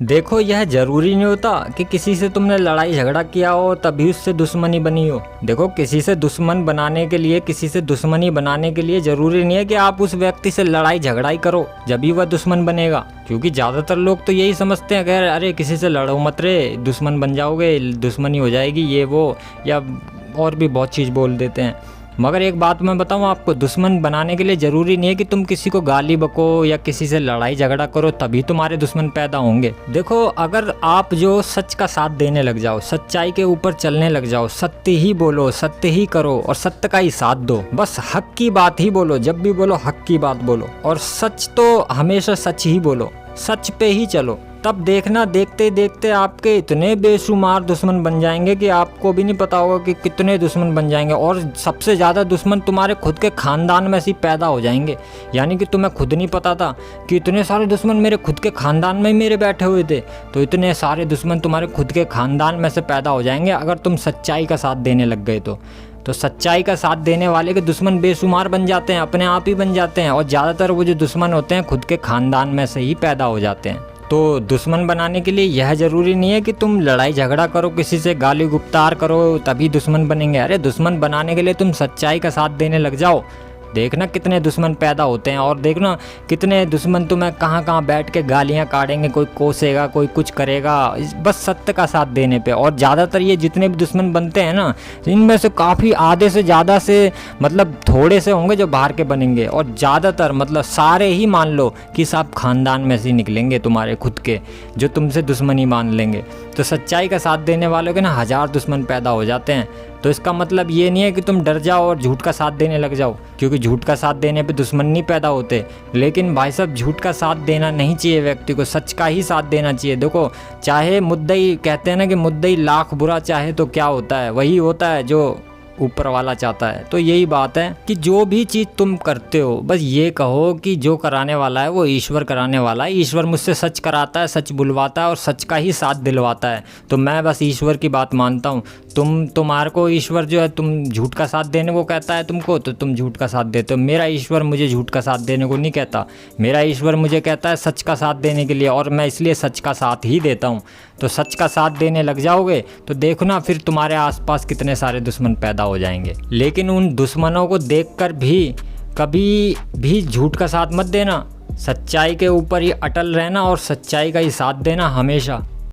देखो, यह जरूरी नहीं होता कि किसी से तुमने लड़ाई झगड़ा किया हो तभी उससे दुश्मनी बनी हो। देखो, किसी से दुश्मन बनाने के लिए, किसी से दुश्मनी बनाने के लिए जरूरी नहीं है कि आप उस व्यक्ति से लड़ाई झगड़ा ही करो जब भी वह दुश्मन बनेगा। क्योंकि ज़्यादातर लोग तो यही समझते हैं कि अरे किसी से लड़ो मत रे, दुश्मन बन जाओगे, दुश्मनी हो जाएगी, ये वो, या और भी बहुत चीज़ बोल देते हैं। मगर एक बात मैं बताऊं आपको, दुश्मन बनाने के लिए ज़रूरी नहीं है कि तुम किसी को गाली बको या किसी से लड़ाई झगड़ा करो तभी तुम्हारे दुश्मन पैदा होंगे। देखो, अगर आप जो सच का साथ देने लग जाओ, सच्चाई के ऊपर चलने लग जाओ, सत्य ही बोलो, सत्य ही करो और सत्य का ही साथ दो, बस हक की बात ही बोलो, जब भी बोलो हक की बात बोलो और सच तो हमेशा सच ही बोलो, सच पे ही चलो, तब देखना देखते देखते आपके इतने बेशुमार दुश्मन बन जाएंगे कि आपको भी नहीं पता होगा कि कितने दुश्मन बन जाएंगे। और सबसे ज़्यादा दुश्मन तुम्हारे खुद के खानदान में से पैदा हो जाएंगे। यानी कि तुम्हें खुद नहीं पता था कि इतने सारे दुश्मन मेरे खुद के खानदान में ही मेरे बैठे हुए थे, तो इतने सारे दुश्मन तुम्हारे खुद के खानदान में से पैदा हो जाएंगे अगर तुम सच्चाई का साथ देने लग गए तो सच्चाई का साथ देने वाले के दुश्मन बेशुमार बन जाते हैं, अपने आप ही बन जाते हैं। और ज़्यादातर वो जो दुश्मन होते हैं खुद के खानदान में से ही पैदा हो जाते हैं। तो दुश्मन बनाने के लिए यह ज़रूरी नहीं है कि तुम लड़ाई झगड़ा करो, किसी से गाली गुप्तार करो तभी दुश्मन बनेंगे। अरे दुश्मन बनाने के लिए तुम सच्चाई का साथ देने लग जाओ, देखना कितने दुश्मन पैदा होते हैं। और देखना कितने दुश्मन तुम्हें कहाँ कहाँ बैठ के गालियाँ काटेंगे, कोई कोसेगा, कोई कुछ करेगा, बस सत्य का साथ देने पे। और ज़्यादातर ये जितने भी दुश्मन बनते हैं ना, इनमें से काफ़ी आधे से ज़्यादा से मतलब थोड़े से होंगे जो बाहर के बनेंगे, और ज़्यादातर मतलब सारे ही मान लो कि सब खानदान में से निकलेंगे तुम्हारे खुद के, जो तुमसे दुश्मनी मान लेंगे। तो सच्चाई का साथ देने वालों के ना 1000 दुश्मन पैदा हो जाते हैं। तो इसका मतलब ये नहीं है कि तुम डर जाओ और झूठ का साथ देने लग जाओ, क्योंकि झूठ का साथ देने पे दुश्मन नहीं पैदा होते। लेकिन भाई साहब, झूठ का साथ देना नहीं चाहिए व्यक्ति को, सच का ही साथ देना चाहिए। देखो, चाहे मुद्दई, कहते हैं ना कि मुद्दई लाख बुरा चाहे तो क्या होता है, वही होता है जो ऊपर वाला चाहता है। तो यही बात है कि जो भी चीज़ तुम करते हो बस ये कहो कि जो कराने वाला है वो ईश्वर कराने वाला है। ईश्वर मुझसे सच कराता है, सच बुलवाता है और सच का ही साथ दिलवाता है। तो मैं बस ईश्वर की बात मानता हूँ। तुम्हारे को ईश्वर जो है, तुम झूठ का साथ देने को कहता है तुमको, तो तुम झूठ का साथ देते हो। मेरा ईश्वर मुझे झूठ का साथ देने को नहीं कहता, मेरा ईश्वर मुझे कहता है सच का साथ देने के लिए, और मैं इसलिए सच का साथ ही देता हूँ। तो सच का साथ देने लग जाओगे तो देखो ना, फिर तुम्हारे आसपास कितने सारे दुश्मन पैदा हो जाएंगे। लेकिन उन दुश्मनों को देखकर भी कभी भी झूठ का साथ मत देना, सच्चाई के ऊपर ही अटल रहना और सच्चाई का ही साथ देना हमेशा।